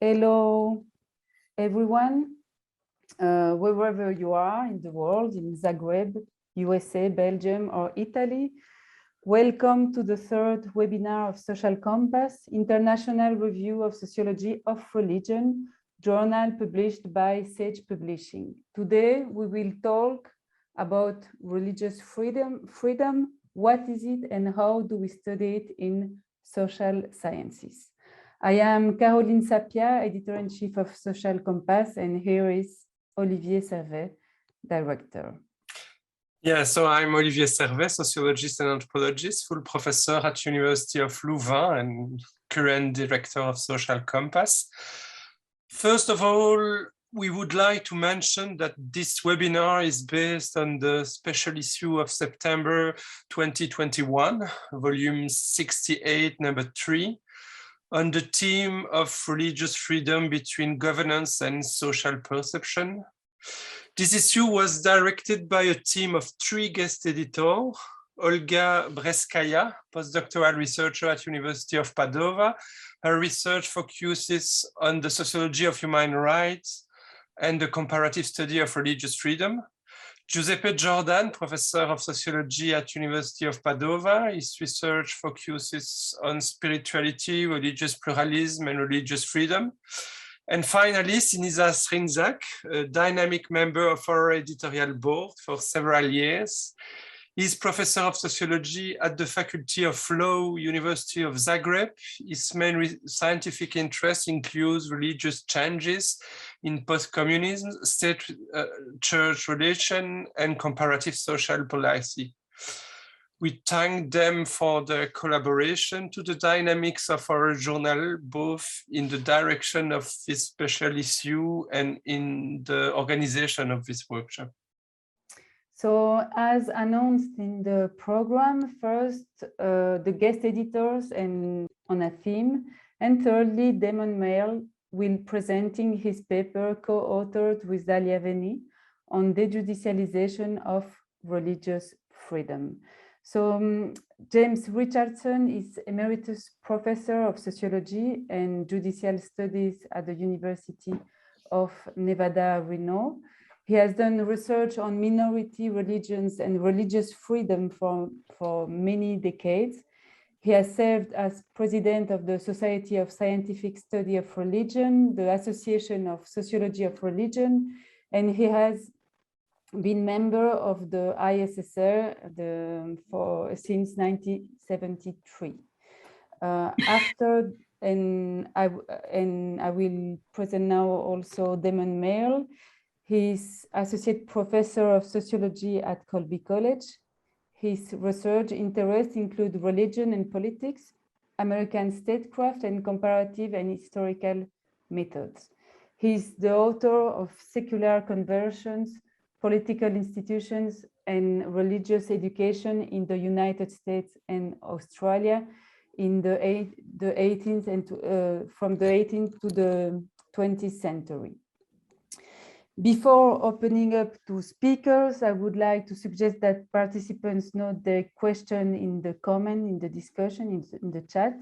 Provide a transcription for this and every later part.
Hello, everyone, wherever you are in the world, in Zagreb, USA, Belgium, or Italy. Welcome to the third webinar of Social Compass, International Review of Sociology of Religion, journal published by Sage Publishing. Today, we will talk about religious freedom, what is it, and how do we study it in social sciences. I am Caroline Sapia, Editor-in-Chief of Social Compass, and here is Olivier Servet, Director. Yeah, so I'm Olivier Servet, sociologist and anthropologist, full professor at University of Louvain and current director of Social Compass. First of all, we would like to mention that this webinar is based on the special issue of September 2021, volume 68, number 3, on the theme of religious freedom between governance and social perception. This issue was directed by a team of 3 guest editors: Olga Breskaya, postdoctoral researcher at University of Padova. Her research focuses on the sociology of human rights and the comparative study of religious freedom. Giuseppe Jordan, professor of sociology at University of Padova. His research focuses on spirituality, religious pluralism, and religious freedom. And finally, Sinisa Srinzak, a dynamic member of our editorial board for several years. He's professor of sociology at the Faculty of Law, University of Zagreb. His main scientific interest includes religious changes in post-communism, state-church relation, and comparative social policy. We thank them for their collaboration to the dynamics of our journal, both in the direction of this special issue and in the organization of this workshop. So as announced in the program, first, the guest editors and on a theme, and thirdly, Damon Mail will presenting his paper co-authored with Dalia Veni on dejudicialization of religious freedom. So James Richardson is Emeritus Professor of Sociology and Judicial Studies at the University of Nevada, Reno. He has done research on minority religions and religious freedom for many decades. He has served as president of the Society of Scientific Study of Religion, the Association of Sociology of Religion, and he has been member of the ISSR since 1973. I will present now also Damon Mail. He's associate professor of sociology at Colby College. His research interests include religion and politics, American statecraft, and comparative and historical methods. He's the author of Secular Conversions, Political Institutions, and Religious Education in the United States and Australia in the 18th and from the 18th to the 20th century. Before opening up to speakers, I would like to suggest that participants note their question in the comment, in the discussion, in the chat.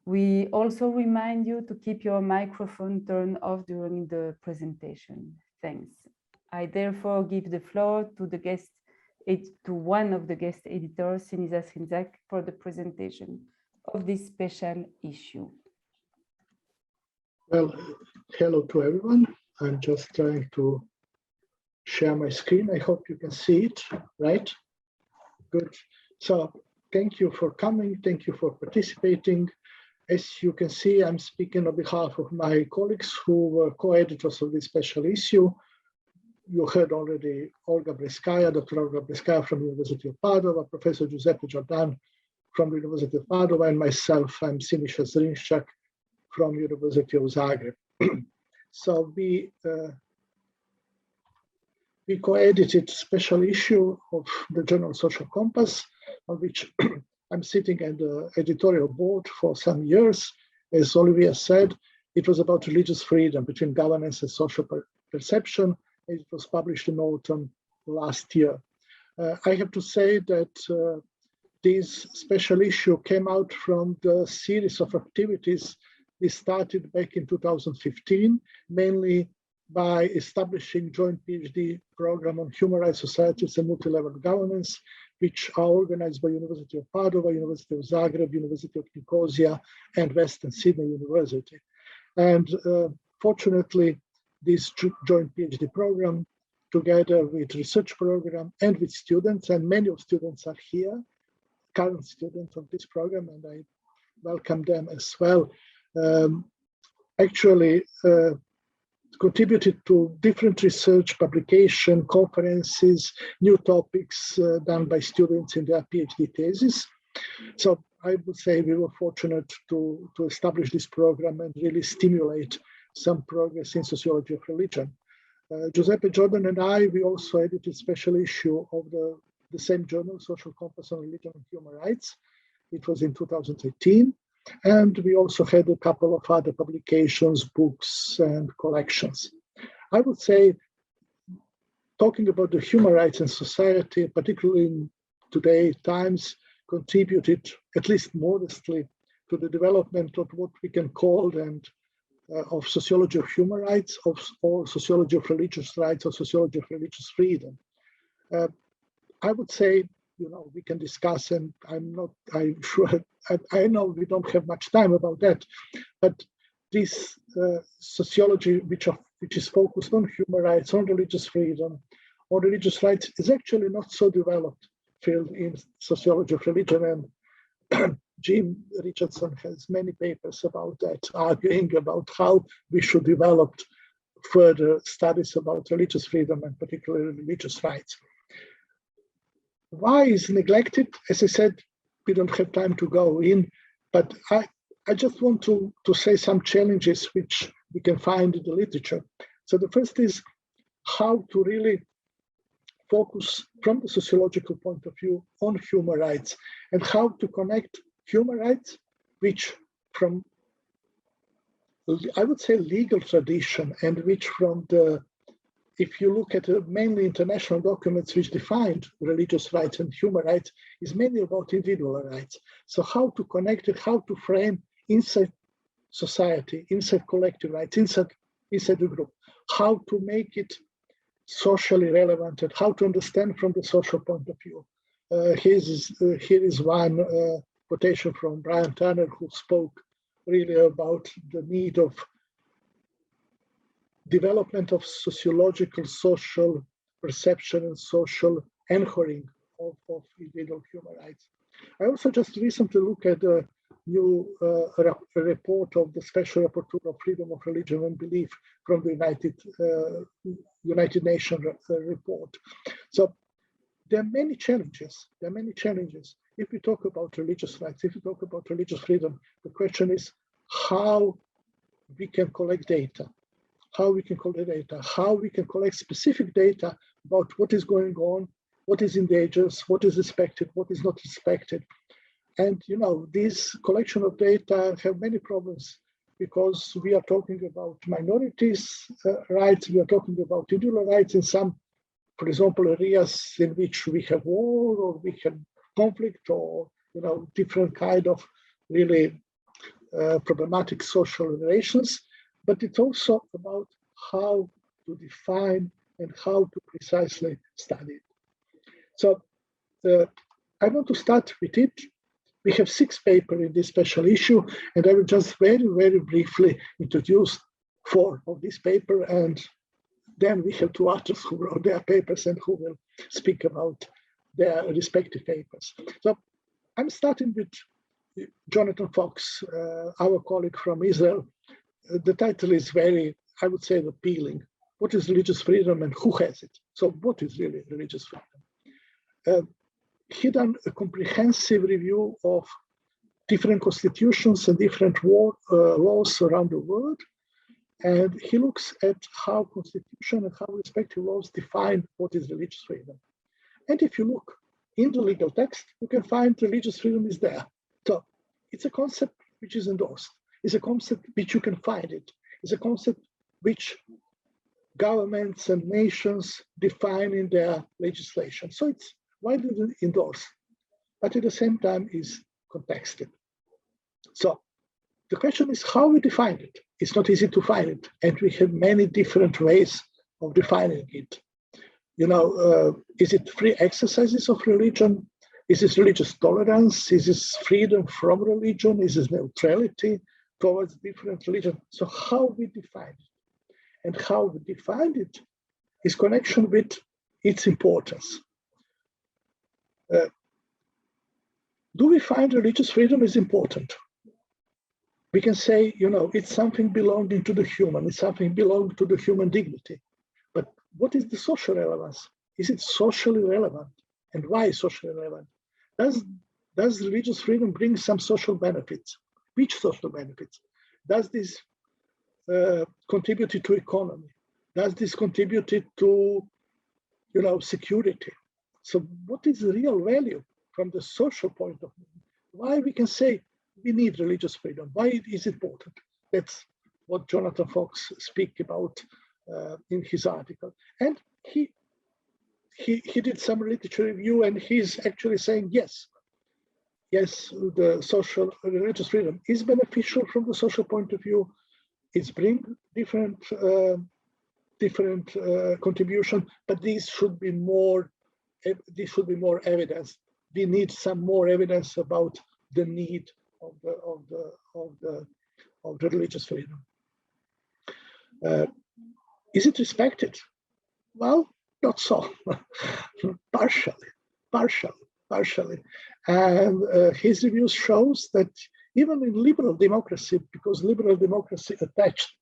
We also remind you to keep your microphone turned off during the presentation. Thanks. I therefore give the floor to one of the guest editors, Sinisa Srinzak, for the presentation of this special issue. Well, hello to everyone. I'm just trying to share my screen. I hope you can see it, right? Good. So thank you for coming. Thank you for participating. As you can see, I'm speaking on behalf of my colleagues who were co-editors of this special issue. You heard already Olga Breskaya, Dr. Olga Breskaya from the University of Padova, Professor Giuseppe Jordan from the University of Padova, and myself, I'm Sinisa Srinzak from University of Zagreb. So we co-edited special issue of the Journal Social Compass, on which I'm sitting at the editorial board for some years. As Olivier said, it was about religious freedom between governance and social perception. It was published in autumn last year. I have to say that this special issue came out from the series of activities we started back in 2015, mainly by establishing joint PhD program on human rights societies and multi-level governance, which are organized by University of Padova, University of Zagreb, University of Nicosia, and Western Sydney University. And fortunately, this joint PhD program, together with research program and with students, and many of students are here, current students of this program, and I welcome them as well, actually contributed to different research, publication, conferences, new topics done by students in their PhD thesis. So I would say we were fortunate to establish this program and really stimulate some progress in sociology of religion. Giuseppe Jordan and I, we also edited a special issue of the same journal, Social Compass on Religion and Human Rights. It was in 2018. And we also had a couple of other publications, books, and collections. I would say, talking about the human rights and society, particularly in today's times, contributed, at least modestly, to the development of what we can call of sociology of human rights, or sociology of religious rights, or sociology of religious freedom. I would say, we can discuss, and I'm sure, I know we don't have much time about that, but this sociology, which is focused on human rights, on religious freedom, on religious rights, is actually not so developed field in sociology of religion. And Jim Richardson has many papers about that, arguing about how we should develop further studies about religious freedom and particularly religious rights. Why is neglected? As I said, we don't have time to go in, but I just want to say some challenges which we can find in the literature. So the first is how to really focus from the sociological point of view on human rights, and how to connect human rights, which from, I would say, legal tradition, and which from if you look at mainly international documents which defined religious rights and human rights, is mainly about individual rights. So how to connect it, how to frame inside society, inside collective rights, inside the group, how to make it socially relevant, and how to understand from the social point of view. Here is one quotation from Brian Turner, who spoke really about the need of development of sociological, social perception and social anchoring of individual human rights. I also just recently looked at a new report of the Special Rapporteur of Freedom of Religion and Belief from the United Nations report. So there are many challenges. If we talk about religious rights, if we talk about religious freedom, the question is how we can collect data. How we can collect specific data about what is going on, what is endangered, what is respected, what is not respected. And this collection of data have many problems, because we are talking about minorities' rights, we are talking about individual rights in some, for example, areas in which we have war, or we have conflict, or different kind of really problematic social relations. But it's also about how to define and how to precisely study it. So I want to start with it. We have 6 papers in this special issue, and I will just very, very briefly introduce 4 of this paper, and then we have 2 others who wrote their papers and who will speak about their respective papers. So I'm starting with Jonathan Fox, our colleague from Israel. The title is very, I would say, appealing. What is religious freedom and who has it? So what is really religious freedom? He done a comprehensive review of different constitutions and different laws around the world. And he looks at how constitution and how respective laws define what is religious freedom. And if you look in the legal text, you can find religious freedom is there. So it's a concept which is endorsed. It's a concept which you can find it. It's a concept which governments and nations define in their legislation. So it's widely endorsed, but at the same time is contexted. So the question is how we define it. It's not easy to find it, and we have many different ways of defining it. You know, is it free exercises of religion? Is this religious tolerance? Is this freedom from religion? Is this neutrality towards different religions? So how we define it, and how we define it is connection with its importance. Do we find religious freedom is important? We can say, you know, it's something belonging to the human, it's something belonging to the human dignity. But what is the social relevance? Is it socially relevant? And why socially relevant? Does religious freedom bring some social benefits? Which social benefits? Does this contribute to economy? Does this contribute to, you know, security? So what is the real value from the social point of view? Why we can say we need religious freedom? Why it is important? That's what Jonathan Fox speaks about in his article. And he did some literature review, and he's actually saying, yes, the social religious freedom is beneficial from the social point of view. It's bring different contribution, but these should be more evidence. We need some more evidence about the need of the religious freedom. Is it respected? Well, not so. partially. And his review shows that even in liberal democracy, because liberal democracy attached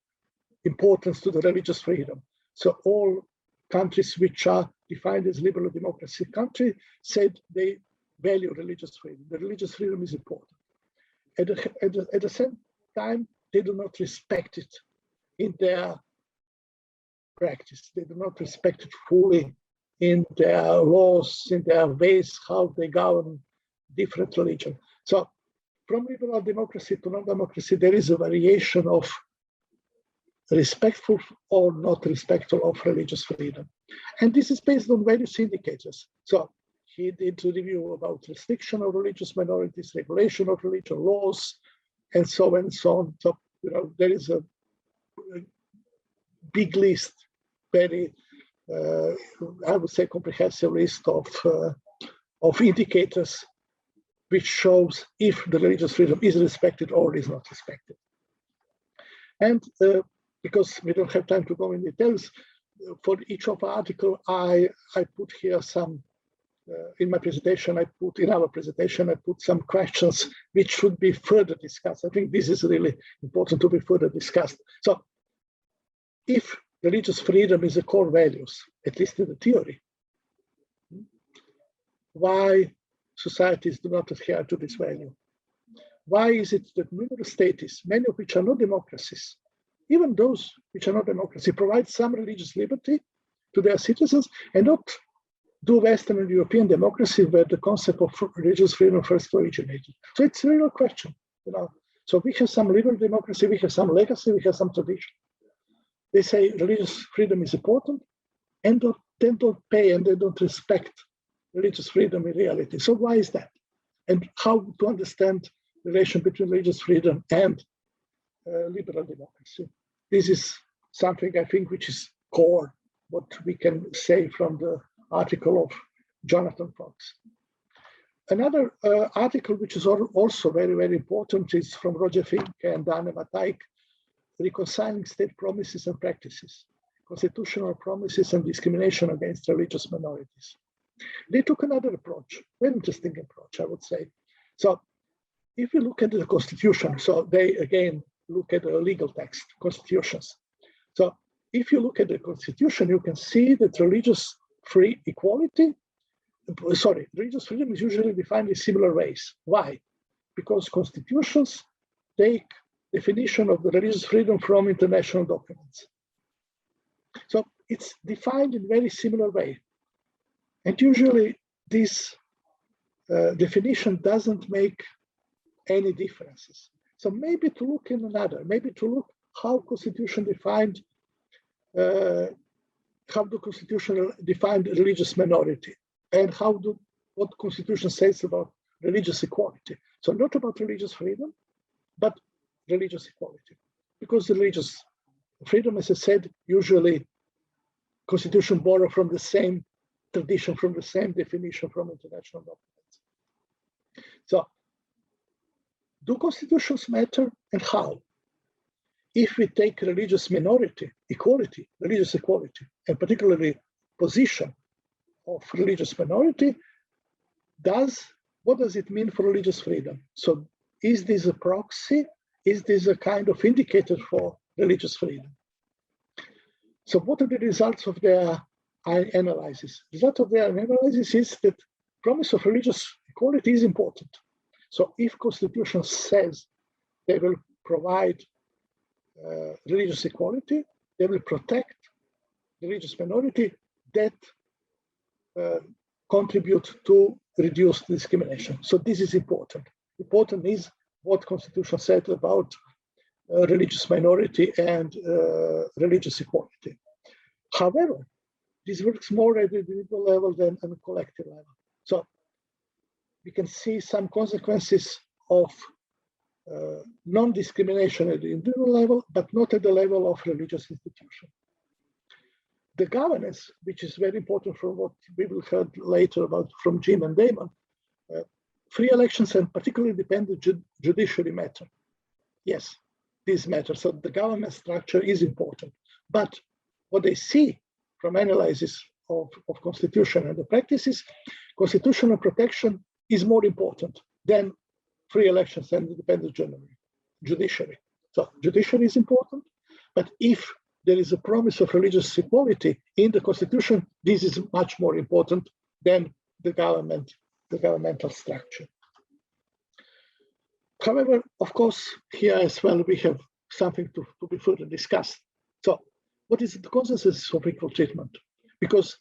importance to the religious freedom. So all countries which are defined as liberal democracy countries said they value religious freedom. The religious freedom is important. At the same time, they do not respect it in their practice. They do not respect it fully in their laws, in their ways, how they govern different religions. So from liberal democracy to non-democracy, there is a variation of respectful or not respectful of religious freedom. And this is based on various indicators. So he did a review about restriction of religious minorities, regulation of religious laws, and so on. So, you know, there is a big list, very, I would say, comprehensive list of indicators which shows if the religious freedom is respected or is not respected. And because we don't have time to go in details, for each of our article, I put here some, in our presentation, I put some questions which should be further discussed. I think this is really important to be further discussed. So if religious freedom is a core values, at least in the theory, why societies do not adhere to this value? Why is it that numerous states, many of which are not democracies, even those which are not democracy, provide some religious liberty to their citizens and not do Western and European democracy where the concept of religious freedom first originated? So it's a real question, you know. So we have some liberal democracy, we have some legacy, we have some tradition. They say religious freedom is important and they don't pay and they don't respect religious freedom in reality. So why is that? And how to understand the relation between religious freedom and liberal democracy? This is something I think which is core, what we can say from the article of Jonathan Fox. Another article which is also very, very important is from Roger Fink and Anne Mataik, Reconciling State Promises and Practices, Constitutional Promises and Discrimination Against Religious Minorities. They took another approach, very interesting approach, I would say. So if we look at the Constitution, so they again look at the legal text, constitutions. So if you look at the Constitution, you can see that religious freedom is usually defined in similar ways. Why? Because constitutions take definition of the religious freedom from international documents. So it's defined in very similar way. And usually this definition doesn't make any differences. So maybe to look in another, maybe to look how Constitution defined, how the Constitution defined religious minority, and what Constitution says about religious equality. So not about religious freedom, but religious equality. Because religious freedom, as I said, usually constitution borrow from the same tradition, from the same definition from international documents. So, do constitutions matter and how? If we take religious minority, equality, religious equality, and particularly position of religious minority, what does it mean for religious freedom? So is this a proxy? Is this a kind of indicator for religious freedom? So what are the results of their analysis? The result of their analysis is that promise of religious equality is important. So if Constitution says they will provide religious equality, they will protect religious minority that contribute to reduce discrimination. So this is important. Important is what Constitution said about religious minority and religious equality. However, this works more at the individual level than on a collective level. So we can see some consequences of non-discrimination at the individual level, but not at the level of religious institution. The governance, which is very important from what we will hear later about from Jim and Damon, free elections and particularly independent judiciary matter. Yes, this matters. So the government structure is important. But what they see from analysis of constitution and the practices, constitutional protection is more important than free elections and independent judiciary. So judiciary is important, but if there is a promise of religious equality in the constitution, this is much more important than the governmental structure. However, of course, here as well, we have something to be further discussed. So what is the consequences of equal treatment? Because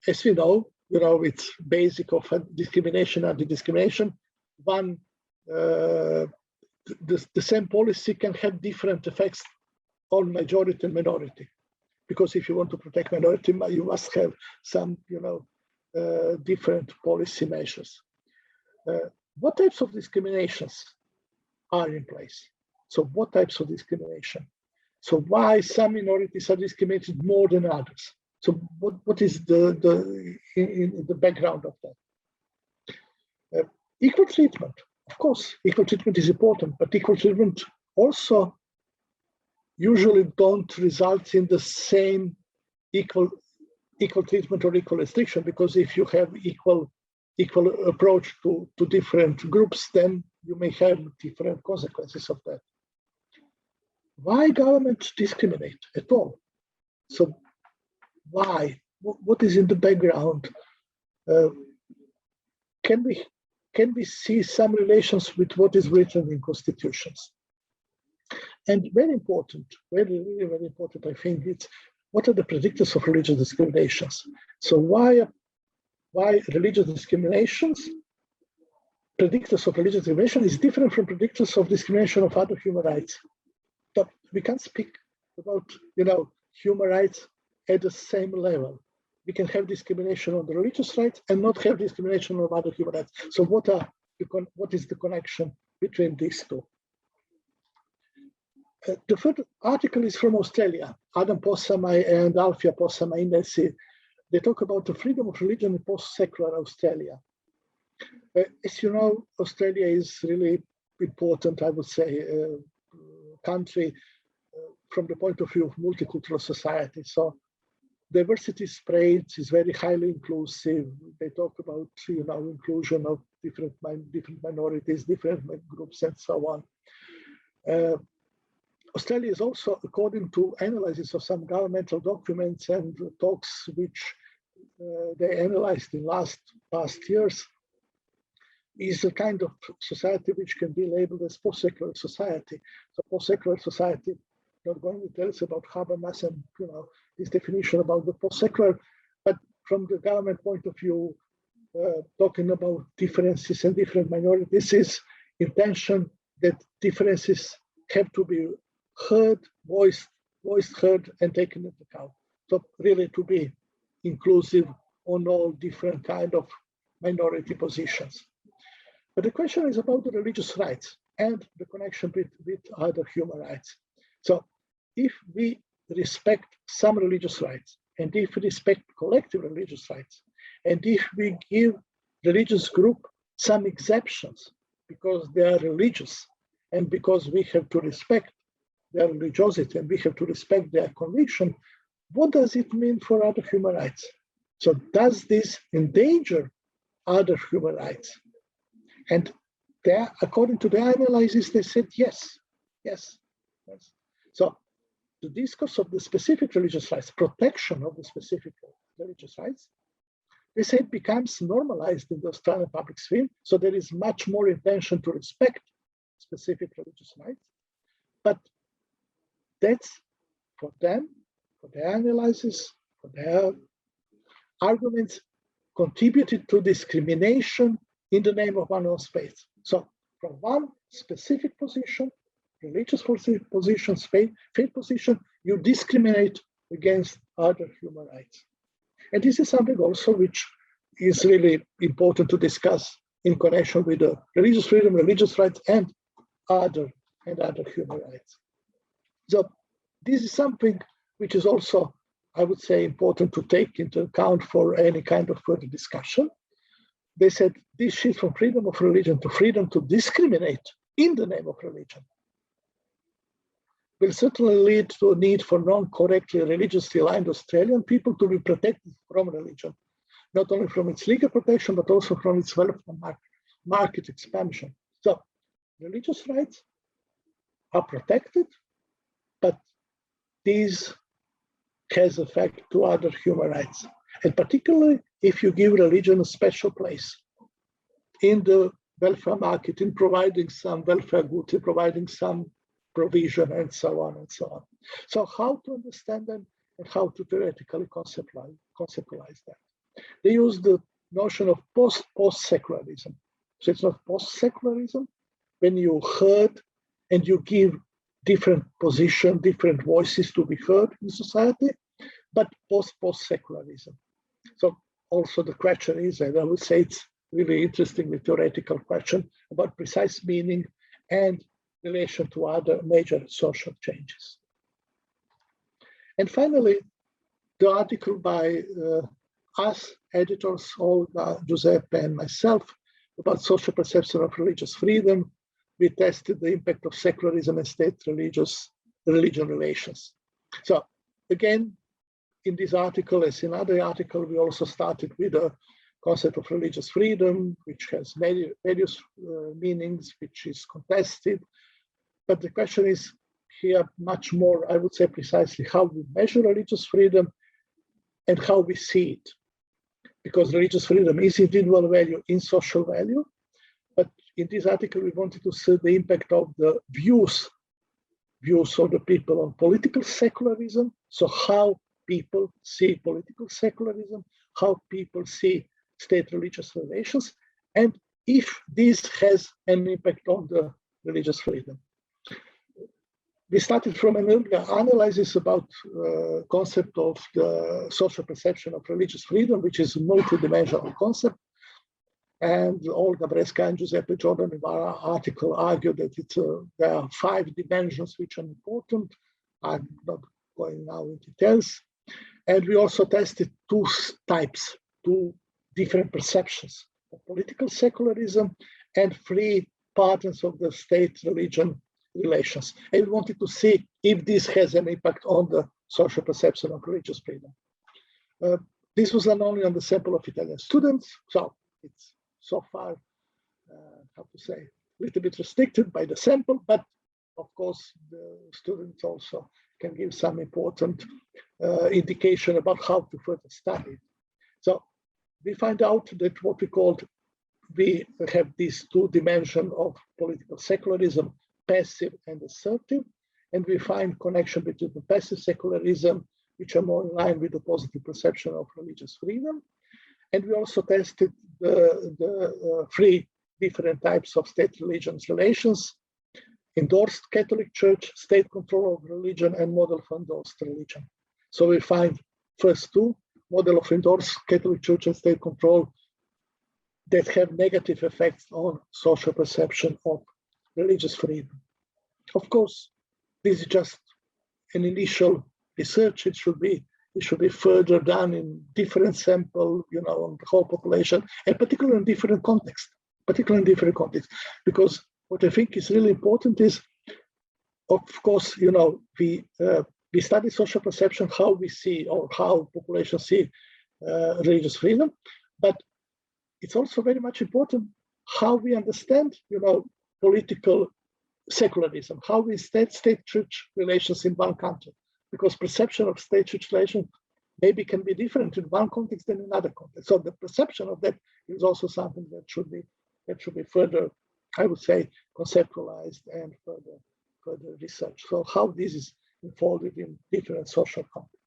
as we know, it's basic of discrimination, anti-discrimination. One, the same policy can have different effects on majority and minority. Because if you want to protect minority, you must have some, different policy measures. What types of discriminations are in place? So what types of discrimination? So why some minorities are discriminated more than others? So what is the background of that? Equal treatment, of course, equal treatment is important, but equal treatment also usually don't result in the same equal treatment or equal restriction, because if you have equal approach to different groups, then you may have different consequences of that. Why governments discriminate at all? So why? What is in the background? Can we see some relations with what is written in constitutions? And very important, very important, I think, it's what are the predictors of religious discriminations? So why religious discriminations, predictors of religious discrimination is different from predictors of discrimination of other human rights. But we can't speak about, human rights at the same level. We can have discrimination on the religious rights and not have discrimination of other human rights. So what is the connection between these two? The third article is from Australia. Adam Possamay and Alfia Possamay, they talk about the freedom of religion in post-secular Australia. As you know, Australia is really important, I would say, country from the point of view of multicultural society. So diversity spreads, is very highly inclusive. They talk about inclusion of different minorities, different groups, and so on. Australia is also, according to analysis of some governmental documents and talks which they analyzed in past years, is a kind of society which can be labeled as post-secular society. So post-secular society, not going to tell us about Habermas and this definition about the post-secular, but from the government point of view, talking about differences and different minorities is intention that differences have to be heard, voiced, heard, and taken into account. So really to be inclusive on all different kind of minority positions. But the question is about the religious rights. and the connection with other human rights. So if we respect some religious rights, and if we respect collective religious rights, and if we give religious group some exceptions because they are religious and because we have to respect their religiosity and we have to respect their conviction, what does it mean for other human rights? So does this endanger other human rights? And according to their analysis, they said yes, yes, yes. So the discourse of the specific religious rights, protection of the specific religious rights, they say it becomes normalized in the Australian public sphere. So there is much more intention to respect specific religious rights. But that's for them, for their analysis, for their arguments, contributed to discrimination in the name of one space. So from one specific position, religious position, faith position, you discriminate against other human rights. And this is something also which is really important to discuss in connection with the religious freedom, religious rights, and other human rights. So this is something which is also, I would say, important to take into account for any kind of further discussion. They said this shift from freedom of religion to freedom to discriminate in the name of religion will certainly lead to a need for non-correctly religiously aligned Australian people to be protected from religion, not only from its legal protection, but also from its welfare market expansion. So religious rights are protected, but this has effect to other human rights. And particularly if you give religion a special place in the welfare market, in providing some welfare goods, in providing some provision, and so on and so on. So how to understand them and how to theoretically conceptualize that? They use the notion of post-secularism. So it's not post-secularism when you heard and you give different positions, different voices to be heard in society, but post-secularism. So also the question is, and I would say it's really interestingly theoretical question about precise meaning and relation to other major social changes. And finally, the article by us editors, Olga, Giuseppe, and myself about social perception of religious freedom. We tested the impact of secularism and state-religion relations. So again, in this article, as in other article, we also started with a concept of religious freedom, which has various meanings, which is contested. But the question is here much more, I would say precisely, how we measure religious freedom and how we see it. Because religious freedom is individual value in social value. But in this article, we wanted to see the impact of the views of the people on political secularism. So how people see political secularism, how people see state-religious relations, and if this has an impact on the religious freedom. We started from an earlier analysis about concept of the social perception of religious freedom, which is a multidimensional concept. And Olga Breska and Giuseppe Jordan in our article argued that there are 5 dimensions which are important. I'm not going now in details. And we also tested 2 types, 2 different perceptions of political secularism and 3 patterns of the state-religion relations. And we wanted to see if this has an impact on the social perception of religious freedom. This was done only on the sample of Italian students, so it's so far, how to say, a little bit restricted by the sample, but of course the students also can give some important indication about how to further study it. So we find out that what we have these 2 dimensions of political secularism, passive and assertive, and we find connection between the passive secularism, which are more in line with the positive perception of religious freedom. And we also tested the 3 different types of state-religion relations: endorsed Catholic Church, state control of religion, and model of endorsed religion. So we find first 2, model of endorsed Catholic Church and state control, that have negative effects on social perception of religious freedom. Of course, this is just an initial research. It should be further done in different sample, on the whole population, and particularly in different contexts. Because what I think is really important is, of course, we study social perception, how we see or how populations see religious freedom, but it's also very much important how we understand, political secularism, how we state-church relations in one country, because perception of state-church relations maybe can be different in one context than in another context. So the perception of that is also something that should be further, I would say, conceptualized and further researched. So how this is unfolded in different social contexts.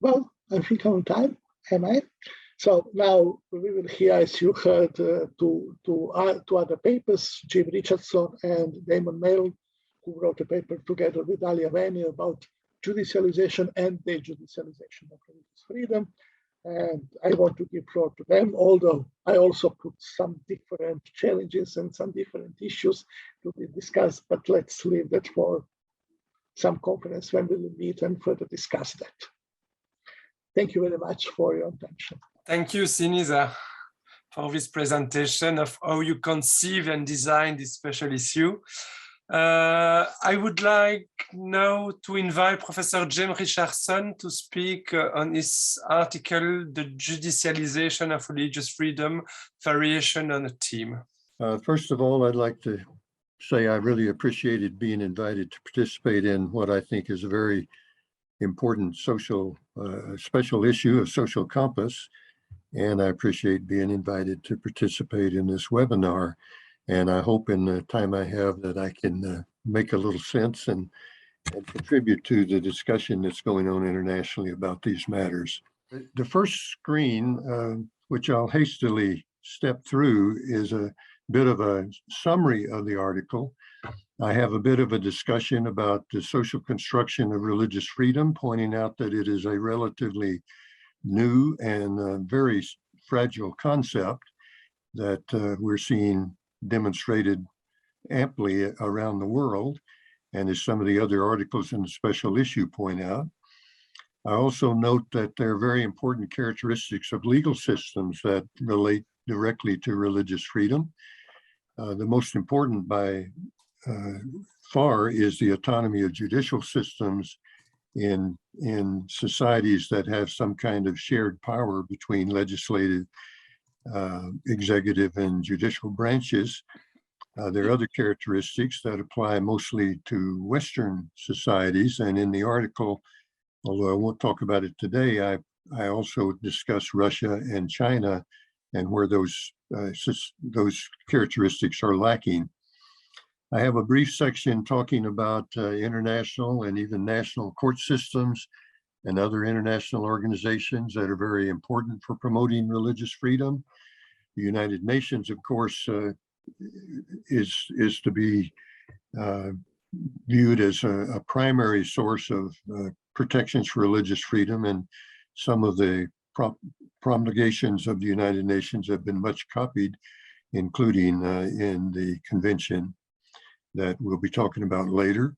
Well, I think I'm on time, am I? So now we will hear, as you heard, two other papers, Jim Richardson and Damon Mail, who wrote a paper together with Alia Veni about judicialization and de-judicialization of religious freedom. And I want to give floor to them, although I also put some different challenges and some different issues to be discussed, but let's leave that for some conference when we will meet and further discuss that. Thank you very much for your attention. Thank you, Sinisa, for this presentation of how you conceive and design this special issue. I would like now to invite Professor Jim Richardson to speak on his article, The Judicialization of Religious Freedom, Variation on a Theme. First of all, I'd like to say I really appreciated being invited to participate in what I think is a very important social, special issue of Social Compass. And I appreciate being invited to participate in this webinar. And I hope in the time I have that I can make a little sense and contribute to the discussion that's going on internationally about these matters. The first screen, which I'll hastily step through, is a bit of a summary of the article. I have a bit of a discussion about the social construction of religious freedom, pointing out that it is a relatively new and very fragile concept that we're seeing demonstrated amply around the world, and as some of the other articles in the special issue point out. I also note that there are very important characteristics of legal systems that relate directly to religious freedom. The most important by far is the autonomy of judicial systems in societies that have some kind of shared power between legislative, executive, and judicial branches. There are other characteristics that apply mostly to Western societies, and in the article, although I won't talk about it today, I also discuss Russia and China and where those characteristics are lacking. I have a brief section talking about international and even national court systems and other international organizations that are very important for promoting religious freedom. The United Nations, of course, is to be viewed as a primary source of protections for religious freedom, and some of the promulgations of the United Nations have been much copied, including in the convention that we'll be talking about later.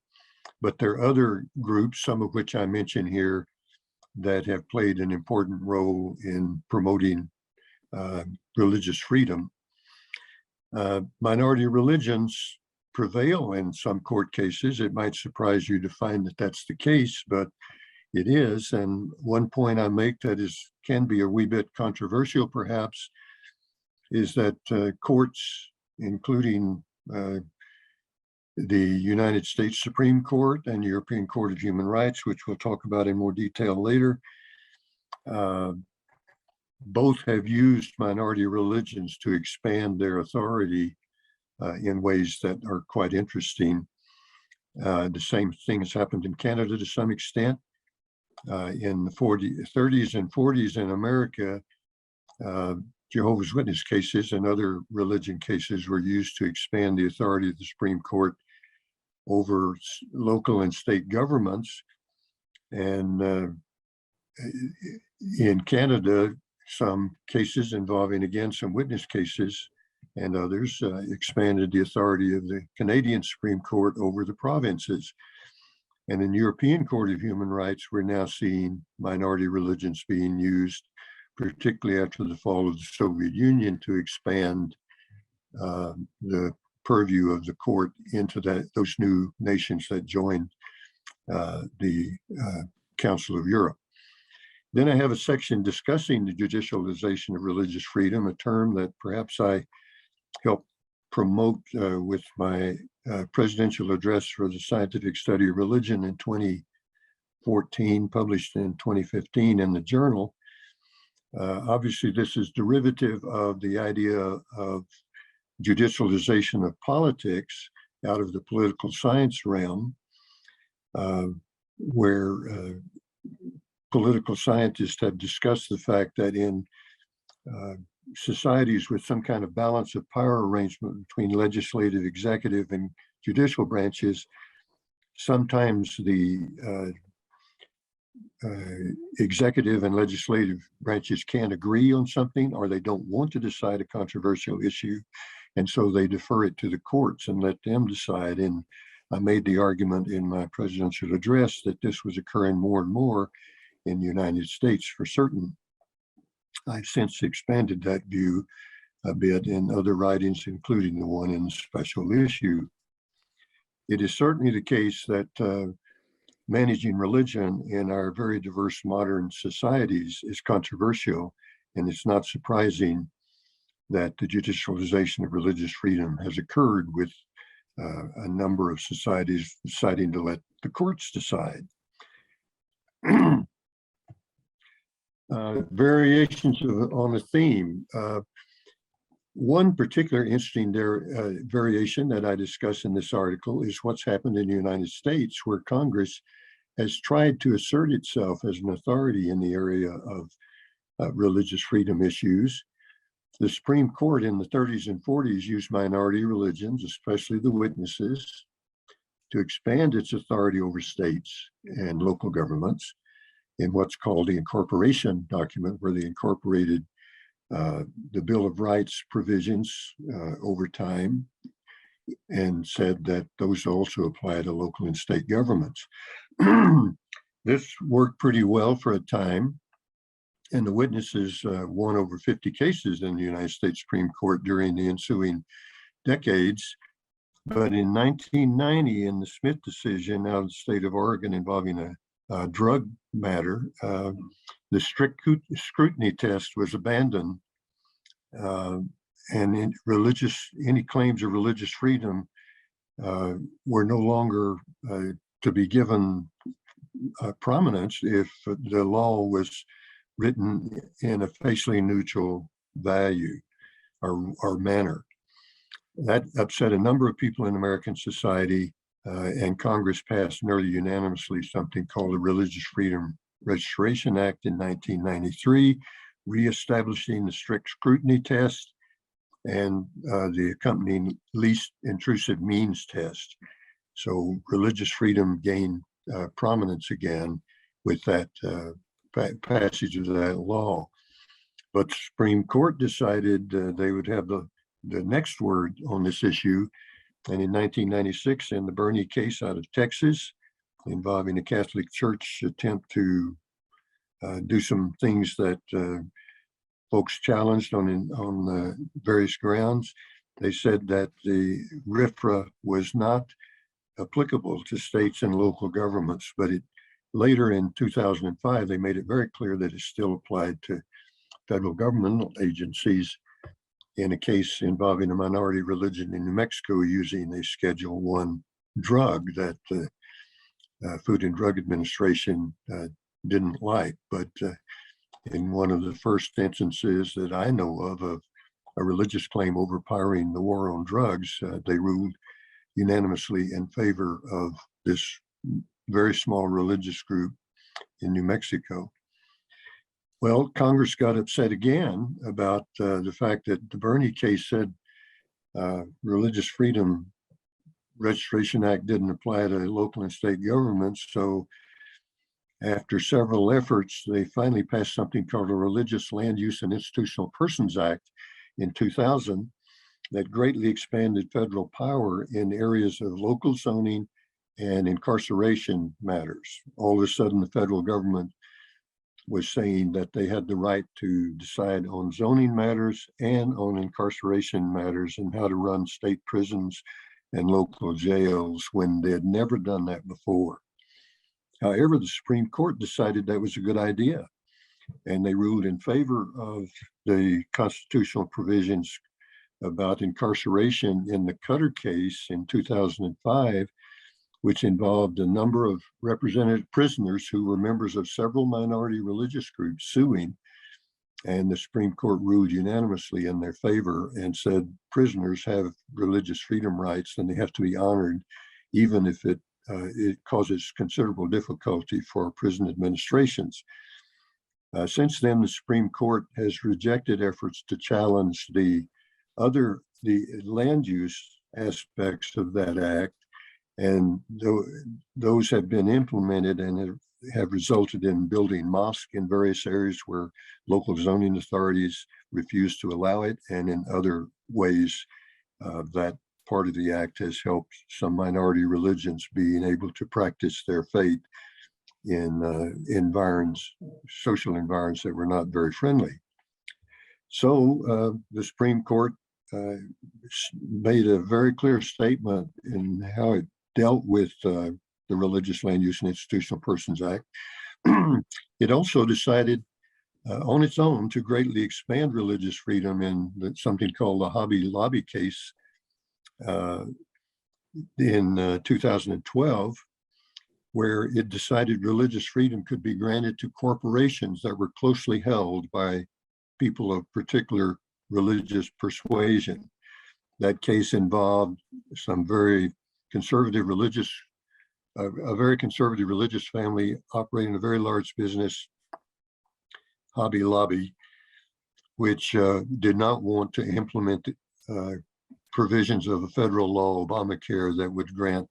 But there are other groups, some of which I mention here, that have played an important role in promoting religious freedom. Minority religions prevail in some court cases. It might surprise you to find that that's the case, but it is. And one point I make that can be a wee bit controversial perhaps, is that courts, including the United States Supreme Court and European Court of Human Rights, which we'll talk about in more detail later, both have used minority religions to expand their authority in ways that are quite interesting. The same thing has happened in Canada to some extent. In the 30s and 40s in America, Jehovah's Witness cases and other religion cases were used to expand the authority of the Supreme Court over local and state governments. And in Canada, some cases involving, again, some witness cases and others expanded the authority of the Canadian Supreme Court over the provinces. And in the European Court of Human Rights, we're now seeing minority religions being used, particularly after the fall of the Soviet Union, to expand the purview of the court into those new nations that joined the Council of Europe. Then I have a section discussing the judicialization of religious freedom, a term that perhaps I helped promote with my presidential address for the scientific study of religion in 2014, published in 2015 in the journal. Obviously, this is derivative of the idea of judicialization of politics out of the political science realm, where political scientists have discussed the fact that in societies with some kind of balance of power arrangement between legislative, executive, and judicial branches, sometimes the executive and legislative branches can't agree on something, or they don't want to decide a controversial issue, and so they defer it to the courts and let them decide. And I made the argument in my presidential address that this was occurring more and more in the United States for certain. I've since expanded that view a bit in other writings, including the one in the special issue. It is certainly the case that managing religion in our very diverse modern societies is controversial, and it's not surprising that the judicialization of religious freedom has occurred with a number of societies deciding to let the courts decide. Variations on a theme. One particular interesting variation that I discuss in this article is what's happened in the United States, where Congress has tried to assert itself as an authority in the area of religious freedom issues. The Supreme Court in the 30s and 40s used minority religions, especially the witnesses, to expand its authority over states and local governments in what's called the incorporation document, where they incorporated the Bill of Rights provisions over time and said that those also apply to local and state governments. This worked pretty well for a time, and the witnesses won over 50 cases in the United States Supreme Court during the ensuing decades. But in 1990, in the Smith decision out of the state of Oregon involving a drug matter, the strict scrutiny test was abandoned, and any claims of religious freedom were no longer to be given prominence if the law was written in a facially neutral value or manner. That upset a number of people in American society, and Congress passed nearly unanimously something called the Religious Freedom Registration Act in 1993, reestablishing the strict scrutiny test and the accompanying least intrusive means test. So religious freedom gained prominence again with that passage of that law. But the Supreme Court decided they would have the next word on this issue. And in 1996, in the Bernie case out of Texas, involving the Catholic Church attempt to do some things that folks challenged on various grounds, they said that the RFRA was not applicable to states and local governments, but later in 2005, they made it very clear that it still applied to federal governmental agencies in a case involving a minority religion in New Mexico using a Schedule I drug that the Food and Drug Administration didn't like. But in one of the first instances that I know of a religious claim overpowering the war on drugs, they ruled unanimously in favor of this very small religious group in New Mexico. Well, Congress got upset again about the fact that the Bernie case said Religious Freedom Registration Act didn't apply to local and state governments. So after several efforts, they finally passed something called the Religious Land Use and Institutional Persons Act in 2000, that greatly expanded federal power in areas of local zoning and incarceration matters. All of a sudden, the federal government was saying that they had the right to decide on zoning matters and on incarceration matters and how to run state prisons and local jails when they had never done that before. However, the Supreme Court decided that was a good idea, and they ruled in favor of the constitutional provisions about incarceration in the Cutter case in 2005, which involved a number of represented prisoners who were members of several minority religious groups suing. And the Supreme Court ruled unanimously in their favor and said prisoners have religious freedom rights and they have to be honored, even if it causes considerable difficulty for prison administrations. Since then, the Supreme Court has rejected efforts to challenge the land use aspects of that act, and those have been implemented and have resulted in building mosques in various areas where local zoning authorities refuse to allow it, and in other ways that part of the act has helped some minority religions being able to practice their faith in social environments that were not very friendly. So the Supreme Court made a very clear statement in how it dealt with the Religious Land Use and Institutional Persons Act. It also decided on its own to greatly expand religious freedom in something called the Hobby Lobby case in 2012, where it decided religious freedom could be granted to corporations that were closely held by people of particular religious persuasion. That case involved some very conservative religious, a very conservative religious family operating a very large business, Hobby Lobby, which did not want to implement provisions of a federal law, Obamacare, that would grant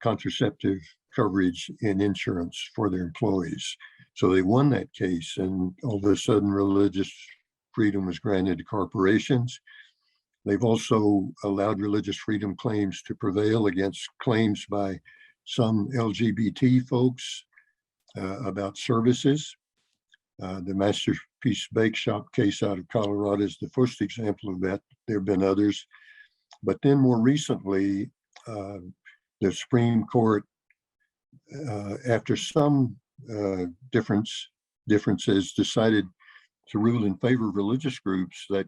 contraceptive coverage in insurance for their employees. So they won that case, and all of a sudden religious freedom was granted to corporations. They've also allowed religious freedom claims to prevail against claims by some LGBT folks about services. The Masterpiece Bake Shop case out of Colorado is the first example of that. There have been others. But then more recently, the Supreme Court, after some differences, decided to rule in favor of religious groups that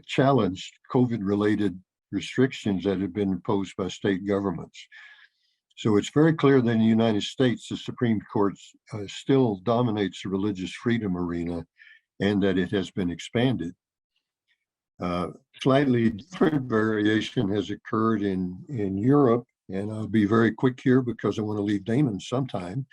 challenged COVID-related restrictions that had been imposed by state governments. So it's very clear that in the United States, the Supreme Court still dominates the religious freedom arena, and that it has been expanded. Slightly different variation has occurred in Europe, and I'll be very quick here because I want to leave Damon some time.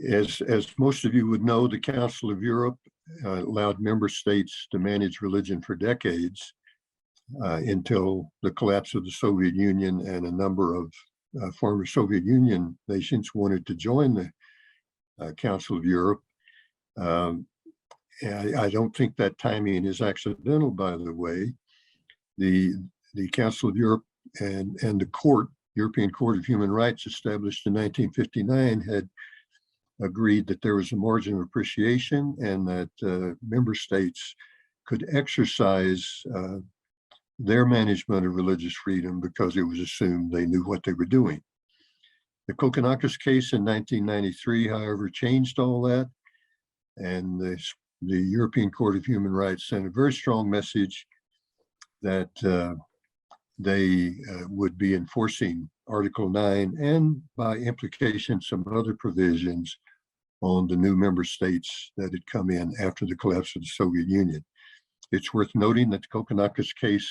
As most of you would know, the Council of Europe allowed member states to manage religion for decades until the collapse of the Soviet Union, and a number of former Soviet Union nations wanted to join the Council of Europe. I don't think that timing is accidental, by the way. The Council of Europe and the court, European Court of Human Rights, established in 1959, had agreed that there was a margin of appreciation and that member states could exercise their management of religious freedom because it was assumed they knew what they were doing. The Kokkinakis case in 1993, however, changed all that, and the European Court of Human Rights sent a very strong message that they would be enforcing Article 9 and by implication some other provisions on the new member states that had come in after the collapse of the Soviet Union. It's worth noting that the Kokkinakis case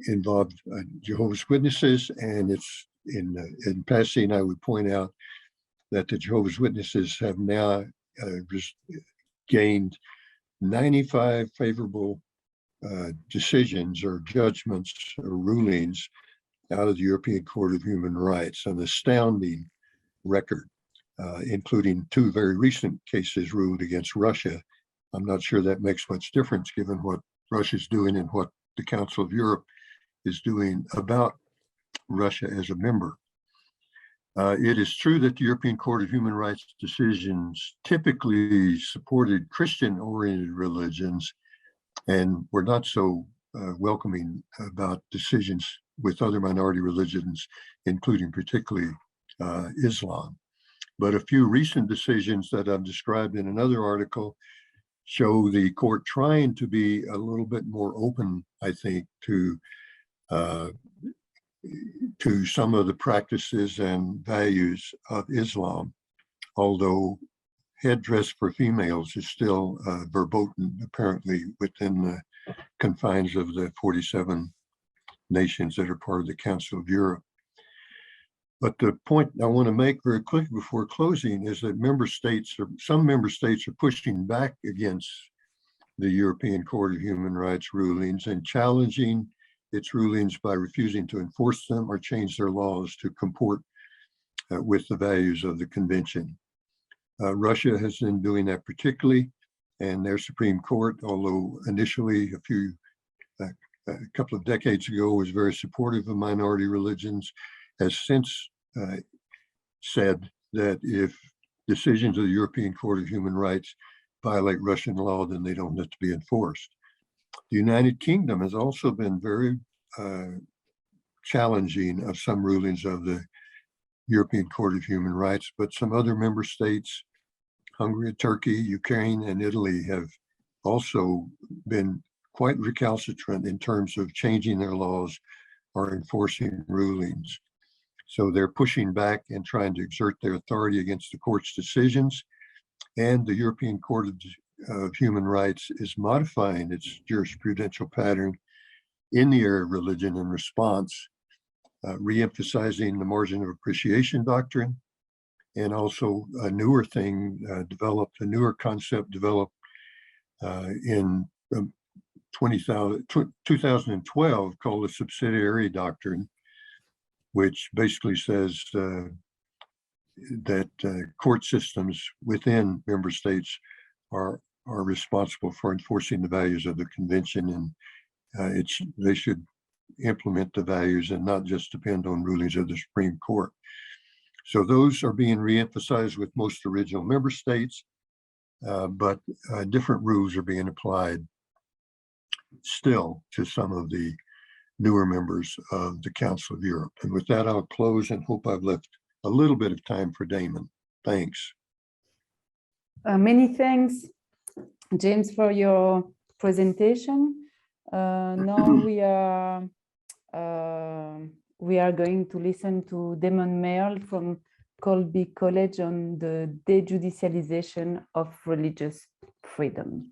involved Jehovah's Witnesses, and it's in passing, I would point out that the Jehovah's Witnesses have now gained 95 favorable decisions or judgments or rulings out of the European Court of Human Rights, an astounding record, including 2 very recent cases ruled against Russia. I'm not sure that makes much difference given what Russia's doing and what the Council of Europe is doing about Russia as a member. It is true that the European Court of Human Rights decisions typically supported Christian-oriented religions and were not so welcoming about decisions with other minority religions, including particularly Islam. But a few recent decisions that I've described in another article show the court trying to be a little bit more open, I think, to some of the practices and values of Islam, although headdress for females is still verboten, apparently, within the confines of the 47 nations that are part of the Council of Europe. But the point I want to make very quickly before closing is that some member states are pushing back against the European Court of Human Rights rulings and challenging its rulings by refusing to enforce them or change their laws to comport with the values of the convention. Russia has been doing that particularly, and their Supreme Court, although initially a couple of decades ago was very supportive of minority religions, has since said that if decisions of the European Court of Human Rights violate Russian law, then they don't have to be enforced. The United Kingdom has also been very challenging of some rulings of the European Court of Human Rights, but some other member states, Hungary, Turkey, Ukraine, and Italy, have also been quite recalcitrant in terms of changing their laws or enforcing rulings. So they're pushing back and trying to exert their authority against the court's decisions. And the European Court of Human Rights is modifying its jurisprudential pattern in the area of religion in response, re-emphasizing the margin of appreciation doctrine, and also a newer thing a newer concept developed in 2012 called the subsidiarity doctrine, which basically says that court systems within member states are responsible for enforcing the values of the convention, and they should implement the values and not just depend on rulings of the Supreme Court. So those are being re-emphasized with most original member states, but different rules are being applied still to some of the newer members of the Council of Europe. And with that, I'll close and hope I've left a little bit of time for Damon. Thanks. Many thanks, James, for your presentation. Now we are going to listen to Damon Merle from Colby College on the dejudicialization of religious freedom.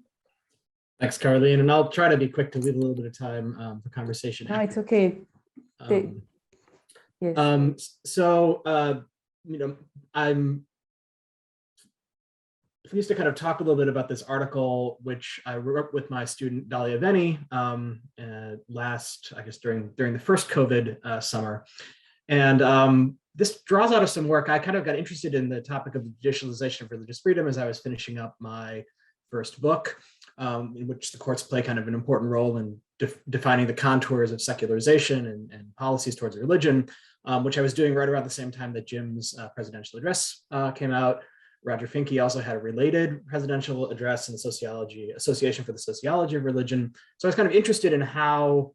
Thanks, Caroline. And I'll try to be quick to leave a little bit of time for conversation. No, it's okay. Yes. I'm pleased to kind of talk a little bit about this article, which I wrote with my student Dalia Veni during the first COVID summer. And this draws out of some work. I kind of got interested in the topic of the judicialization of religious freedom as I was finishing up my first book, in which the courts play kind of an important role in defining the contours of secularization and policies towards religion, which I was doing right around the same time that Jim's presidential address came out. Roger Finke also had a related presidential address in the Association for the Sociology of Religion. So I was kind of interested in how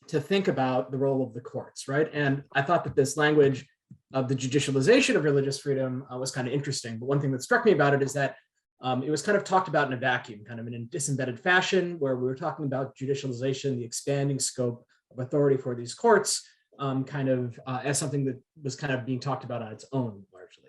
to think about the role of the courts, right? And I thought that this language of the judicialization of religious freedom was kind of interesting. But one thing that struck me about it is that it was kind of talked about in a vacuum, kind of in a disembedded fashion, where we were talking about judicialization, the expanding scope of authority for these courts, as something that was kind of being talked about on its own, largely.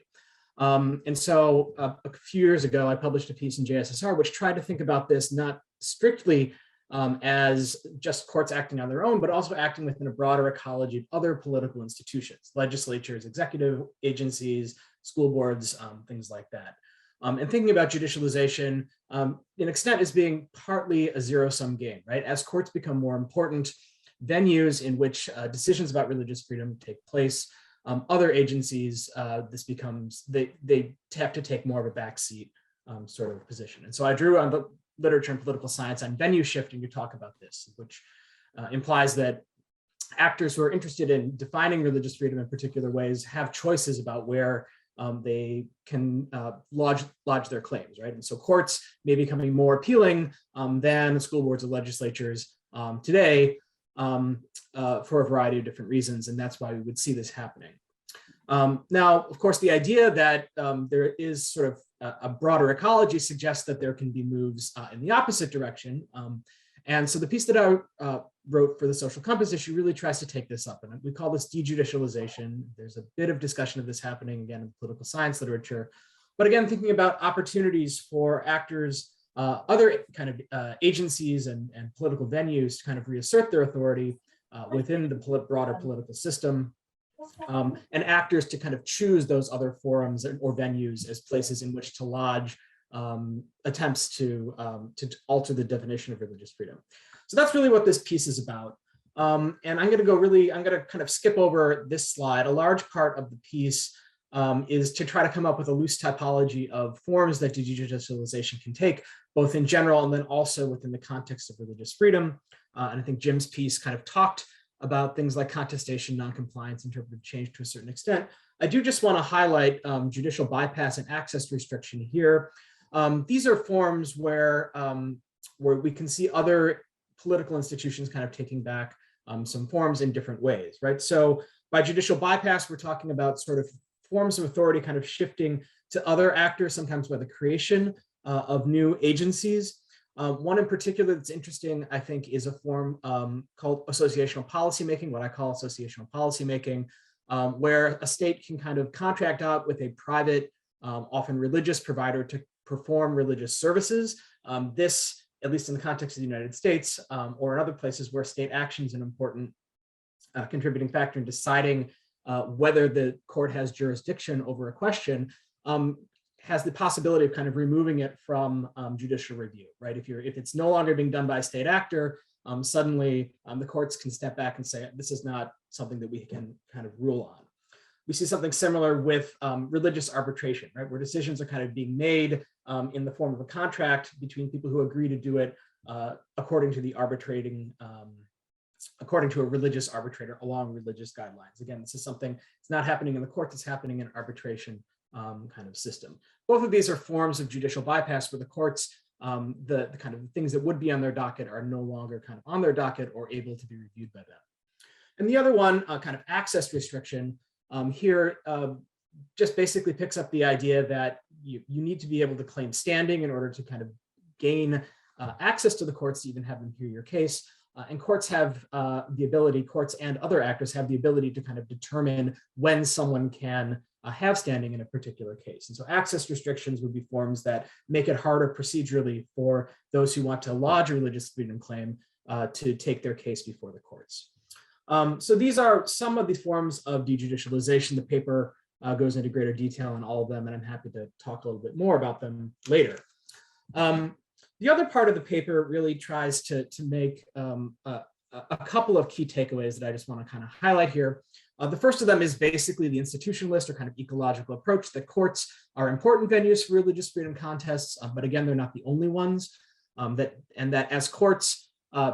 And so a few years ago, I published a piece in JSSR, which tried to think about this not strictly as just courts acting on their own, but also acting within a broader ecology of other political institutions, legislatures, executive agencies, school boards, things like that. And thinking about judicialization, in extent, as being partly a zero-sum game, right? As courts become more important venues in which decisions about religious freedom take place, other agencies, they have to take more of a backseat sort of position. And so I drew on literature and political science on venue shifting to talk about this, which implies that actors who are interested in defining religious freedom in particular ways have choices about where they can lodge their claims, right? And so courts may be becoming more appealing than school boards or legislatures today for a variety of different reasons, and that's why we would see this happening. Now, of course, the idea that there is sort of a broader ecology suggests that there can be moves in the opposite direction. And so the piece that I wrote for the social compass issue really tries to take this up, and we call this dejudicialization. There's a bit of discussion of this happening again in political science literature, but again, thinking about opportunities for actors, other kind of agencies and political venues to kind of reassert their authority within the broader political system, and actors to kind of choose those other forums or venues as places in which to lodge attempts to alter the definition of religious freedom. So that's really what this piece is about. And I'm going to kind of skip over this slide. A large part of the piece is to try to come up with a loose typology of forms that dejudicialization can take, both in general and then also within the context of religious freedom. And I think Jim's piece kind of talked about things like contestation, noncompliance, interpretive change to a certain extent. I do just want to highlight judicial bypass and access restriction here. These are forms where we can see other political institutions kind of taking back some forms in different ways, right? So by judicial bypass, we're talking about sort of forms of authority kind of shifting to other actors, sometimes by the creation of new agencies. One in particular that's interesting, I think, is a form called associational policymaking, what I call associational policymaking, where a state can kind of contract out with a private, often religious provider to perform religious services. This, at least in the context of the United States or in other places where state action is an important contributing factor in deciding whether the court has jurisdiction over a question, has the possibility of kind of removing it from judicial review, right? If it's no longer being done by a state actor, suddenly the courts can step back and say, this is not something that we can kind of rule on. We see something similar with religious arbitration, right? Where decisions are kind of being made in the form of a contract between people who agree to do it according to the arbitrating, according to a religious arbitrator along religious guidelines. Again, this is something, it's not happening in the courts, it's happening in an arbitration kind of system. Both of these are forms of judicial bypass where the courts, the kind of things that would be on their docket are no longer kind of on their docket or able to be reviewed by them. And the other one, kind of access restriction, here just basically picks up the idea that you need to be able to claim standing in order to kind of gain access to the courts to even have them hear your case. And courts have the ability, courts and other actors have the ability to kind of determine when someone can have standing in a particular case. And so access restrictions would be forms that make it harder procedurally for those who want to lodge a religious freedom claim to take their case before the courts. So these are some of these forms of dejudicialization. The paper goes into greater detail on all of them, and I'm happy to talk a little bit more about them later. The other part of the paper really tries to make a couple of key takeaways that I just want to kind of highlight here. The first of them is basically the institutionalist or kind of ecological approach that courts are important venues for religious freedom contests, but again, they're not the only ones. That as courts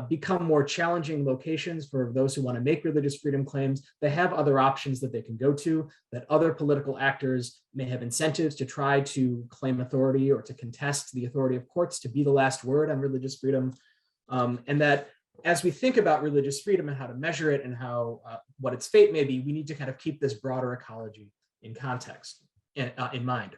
become more challenging locations for those who want to make religious freedom claims, they have other options that they can go to, that other political actors may have incentives to try to claim authority or to contest the authority of courts to be the last word on religious freedom. And that as we think about religious freedom and how to measure it and how what its fate may be, we need to kind of keep this broader ecology in context, in mind.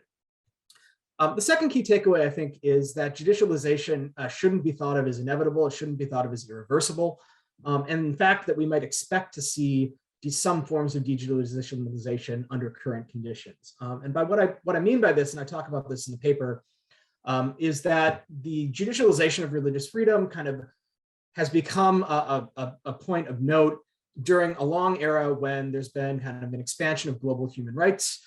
The second key takeaway, I think, is that judicialization shouldn't be thought of as inevitable. It shouldn't be thought of as irreversible. And in fact, that we might expect to see some forms of dejudicialization under current conditions. And by what I mean by this, and I talk about this in the paper, is that the judicialization of religious freedom kind of has become a point of note during a long era when there's been kind of an expansion of global human rights.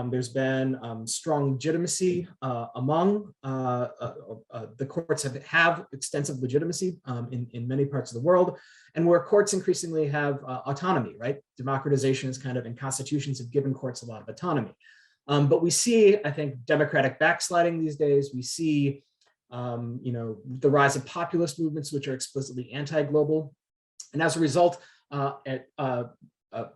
There's been strong legitimacy among the courts have extensive legitimacy in many parts of the world, and where courts increasingly have autonomy, right? Democratization is kind of, and constitutions have given courts a lot of autonomy. But we see, I think, democratic backsliding these days. We see the rise of populist movements, which are explicitly anti-global. And as a result,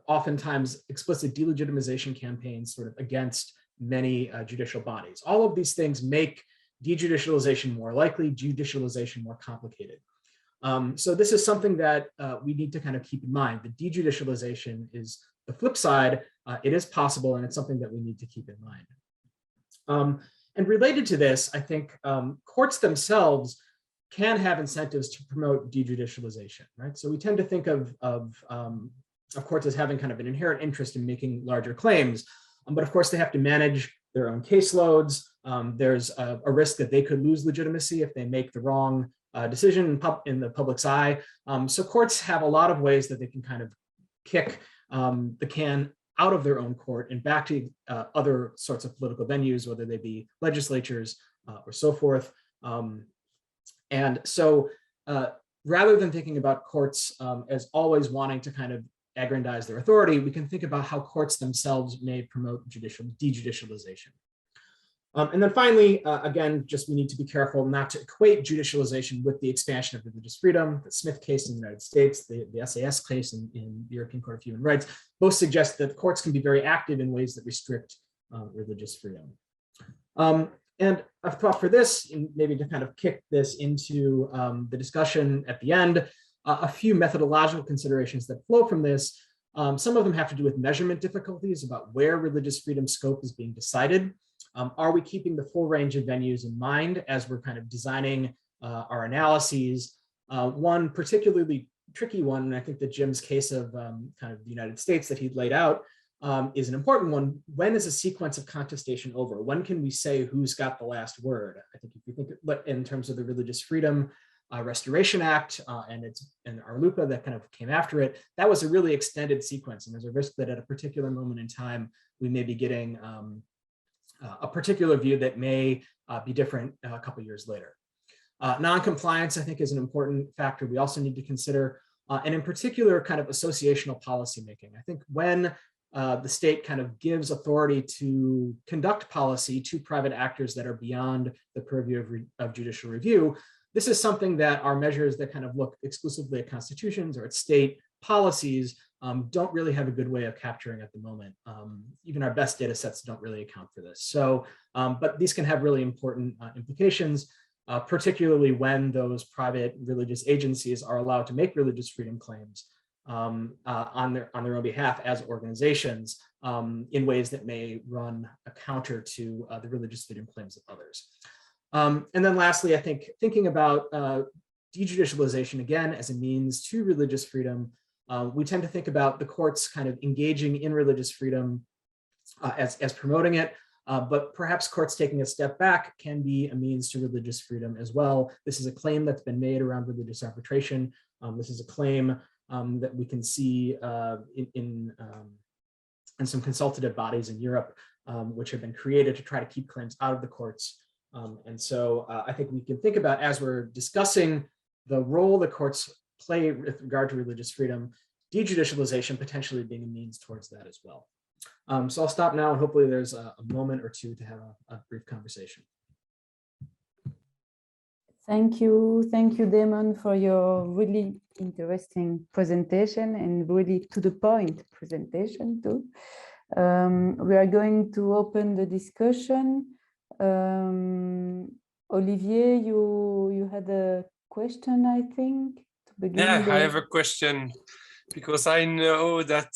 oftentimes explicit delegitimization campaigns sort of against many judicial bodies. All of these things make dejudicialization more likely, judicialization more complicated. So this is something that we need to kind of keep in mind. The dejudicialization is the flip side. It is possible, and it's something that we need to keep in mind. And related to this, I think courts themselves can have incentives to promote dejudicialization, right? So we tend to think of courts as having kind of an inherent interest in making larger claims, but of course they have to manage their own caseloads. There's a risk that they could lose legitimacy if they make the wrong decision in the public's eye. So courts have a lot of ways that they can kind of kick the can out of their own court and back to other sorts of political venues, whether they be legislatures or so forth. And so rather than thinking about courts as always wanting to kind of aggrandize their authority, we can think about how courts themselves may promote dejudicialization. And then finally, again, just we need to be careful not to equate judicialization with the expansion of religious freedom. The Smith case in the United States, the SAS case in the European Court of Human Rights, both suggest that courts can be very active in ways that restrict religious freedom. And I've thought for this, maybe to kind of kick this into the discussion at the end, a few methodological considerations that flow from this. Some of them have to do with measurement difficulties about where religious freedom scope is being decided. Are we keeping the full range of venues in mind as we're kind of designing our analyses? One particularly tricky one, and I think that Jim's case of kind of the United States that he'd laid out is an important one. When is a sequence of contestation over? When can we say who's got the last word? I think if you think in terms of the Religious Freedom Restoration Act and Arlupa that kind of came after it, that was a really extended sequence. And there's a risk that at a particular moment in time, we may be getting a particular view that may be different a couple years later. Non-compliance, I think, is an important factor we also need to consider, and in particular, kind of associational policymaking. I think when the state kind of gives authority to conduct policy to private actors that are beyond the purview of judicial review, this is something that our measures that kind of look exclusively at constitutions or at state policies don't really have a good way of capturing at the moment. Even our best data sets don't really account for this. So, but these can have really important implications, particularly when those private religious agencies are allowed to make religious freedom claims on their own behalf as organizations in ways that may run a counter to the religious freedom claims of others. And then lastly, I think thinking about dejudicialization again as a means to religious freedom, we tend to think about the courts kind of engaging in religious freedom as promoting it, but perhaps courts taking a step back can be a means to religious freedom as well. This is a claim that's been made around religious arbitration. This is a claim that we can see in some consultative bodies in Europe, which have been created to try to keep claims out of the courts. And so I think we can think about, as we're discussing the role the courts play with regard to religious freedom, dejudicialization potentially being a means towards that as well. So I'll stop now, and hopefully there's a moment or two to have a brief conversation. Thank you, Damon, for your really interesting presentation and really to the point presentation too. We are going to open the discussion. Olivier, you had a question, I think, to begin. Yeah, I have a question because I know that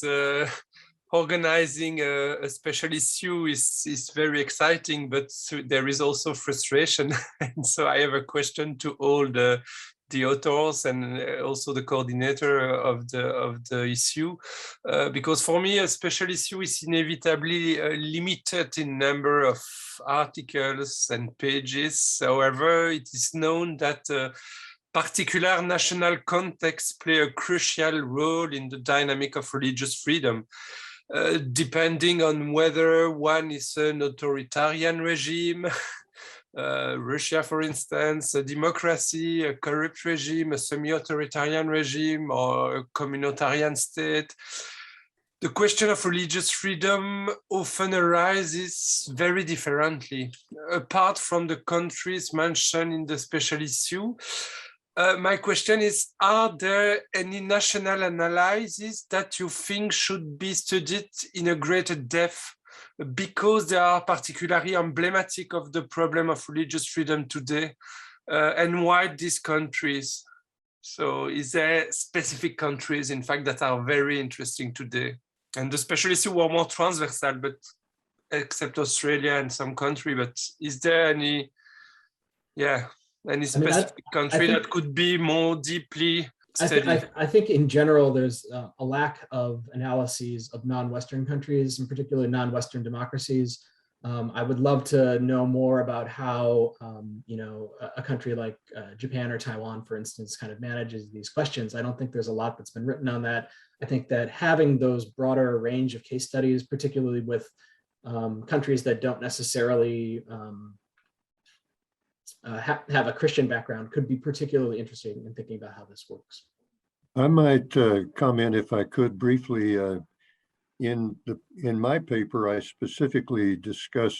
organizing a special issue is very exciting, but there is also frustration. And so I have a question to all the authors and also the coordinator of the issue, because for me a special issue is inevitably limited in number of articles and pages. However, it is known that particular national contexts play a crucial role in the dynamic of religious freedom. Depending on whether one is an authoritarian regime, Russia, for instance, a democracy, a corrupt regime, a semi-authoritarian regime, or a communitarian state. the question of religious freedom often arises very differently. Apart from the countries mentioned in the special issue, my question is, are there any national analyses that you think should be studied in a greater depth because they are particularly emblematic of the problem of religious freedom today, and why these countries? So is there specific countries, in fact, that are very interesting today? And the specialists who are more transversal, but except Australia and some country, but is there any, any specific country that could be more deeply studied? I think in general, there's a lack of analyses of non-Western countries, and particularly non-Western democracies. I would love to know more about how, a country like Japan or Taiwan, for instance, kind of manages these questions. I don't think there's a lot that's been written on that. I think that having those broader range of case studies, particularly with countries that don't necessarily have a Christian background, could be particularly interesting in thinking about how this works. I might comment, if I could, briefly. In my paper, I specifically discuss,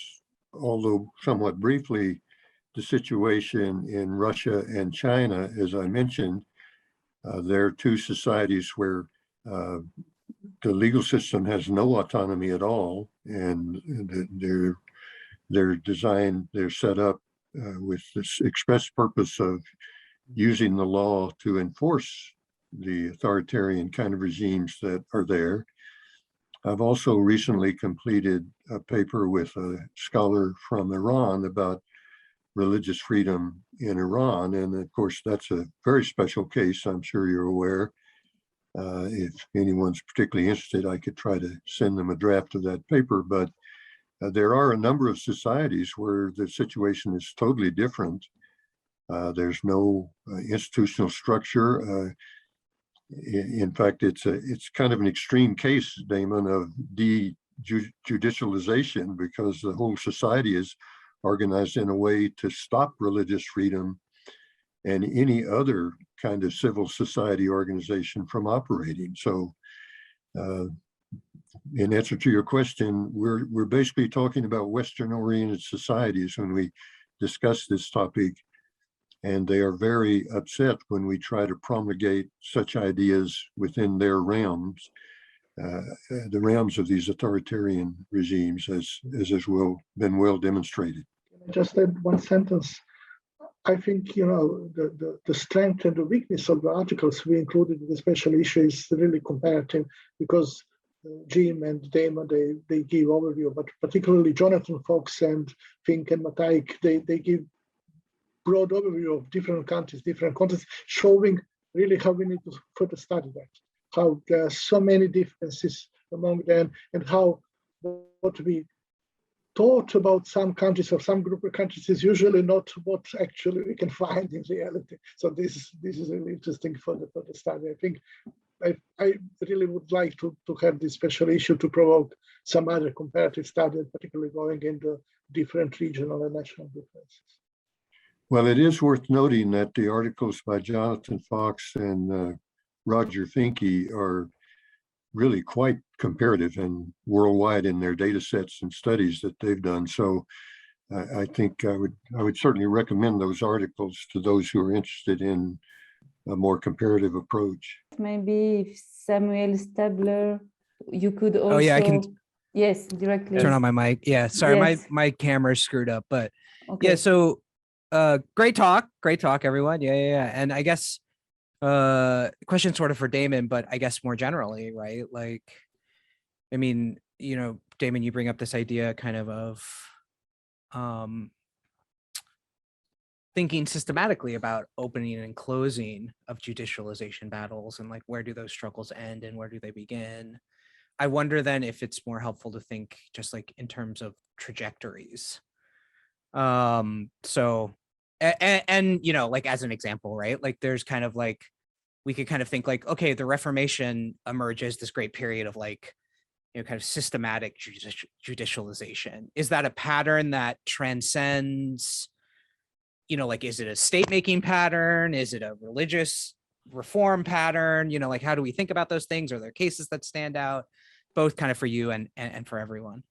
although somewhat briefly, the situation in Russia and China. As I mentioned, there are two societies where the legal system has no autonomy at all, and they're designed, they're set up with this express purpose of using the law to enforce the authoritarian kind of regimes that are there. I've also recently completed a paper with a scholar from Iran about religious freedom in Iran. And of course, that's a very special case, I'm sure you're aware. If anyone's particularly interested, I could try to send them a draft of that paper. But there are a number of societies where the situation is totally different. There's no institutional structure. In fact, it's kind of an extreme case, Damon, of de-judicialization, because the whole society is organized in a way to stop religious freedom and any other kind of civil society organization from operating. So in answer to your question, we're basically talking about Western-oriented societies when we discuss this topic. And they are very upset when we try to promulgate such ideas within their realms, the realms of these authoritarian regimes, as has been well demonstrated. Just add one sentence. I think, the strength and the weakness of the articles we included in the special issue is really comparative, because Jim and Damon, they give overview, but particularly Jonathan Fox and Fink and Matejk, they give broad overview of different countries, different contexts, showing really how we need to further study that, how there are so many differences among them, and how what we thought about some countries or some group of countries is usually not what actually we can find in reality. So this is really interesting for the study. I think I really would like to have this special issue to provoke some other comparative study, particularly going into different regional and national differences. Well, it is worth noting that the articles by Jonathan Fox and Roger Finke are really quite comparative and worldwide in their data sets and studies that they've done. So I think I would certainly recommend those articles to those who are interested in a more comparative approach. Maybe Samuel Stabler, you could also. Oh yeah, I can. Yes, directly. Turn on my mic. Yeah, sorry, Yes. my camera's screwed up, but Okay. yeah. So, great talk, everyone. Yeah. And I guess, question sort of for Damon, but I guess more generally, right? Like, I mean, Damon, you bring up this idea kind of thinking systematically about opening and closing of judicialization battles, and like, where do those struggles end and where do they begin? I wonder then if it's more helpful to think just like in terms of trajectories. So, and like as an example, right? Like there's kind of like, we could kind of think like, okay, the Reformation emerges this great period of like, kind of systematic judicialization. Is that a pattern that transcends, like, is it a state-making pattern? Is it a religious reform pattern? Like, how do we think about those things? Are there cases that stand out? both kind of for you and for everyone.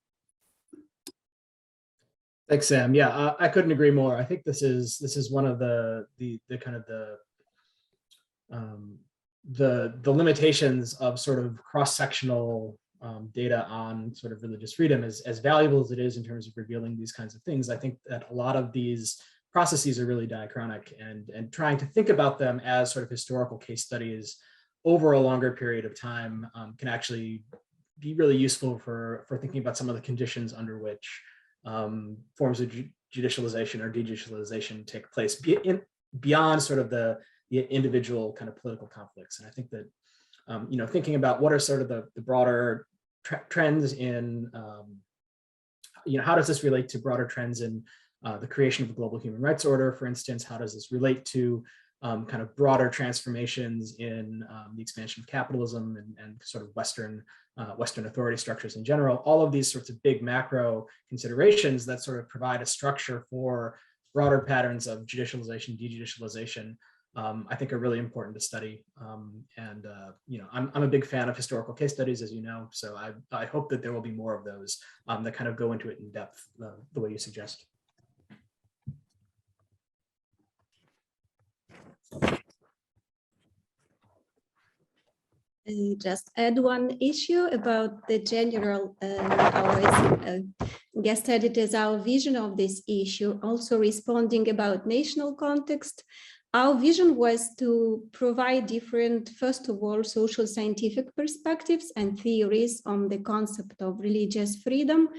Thanks, Sam. Yeah, I couldn't agree more. I think this is one of the kind of the limitations of sort of cross-sectional data on sort of religious freedom, as valuable as it is in terms of revealing these kinds of things. I think that a lot of these processes are really diachronic, and trying to think about them as sort of historical case studies over a longer period of time can actually be really useful for thinking about some of the conditions under which forms of judicialization or dejudicialization take place beyond sort of the individual kind of political conflicts. And I think that thinking about what are sort of the broader trends in how does this relate to broader trends in the creation of a global human rights order, for instance? How does this relate to kind of broader transformations in the expansion of capitalism and sort of Western authority structures in general? All of these sorts of big macro considerations that sort of provide a structure for broader patterns of judicialization, dejudicialization, I think are really important to study. I'm a big fan of historical case studies, as you know, so I hope that there will be more of those that kind of go into it in depth the way you suggest. Just add one issue about the general, our guest editors, our vision of this issue, also responding about national context. Our vision was to provide different, first of all, social scientific perspectives and theories on the concept of religious freedom.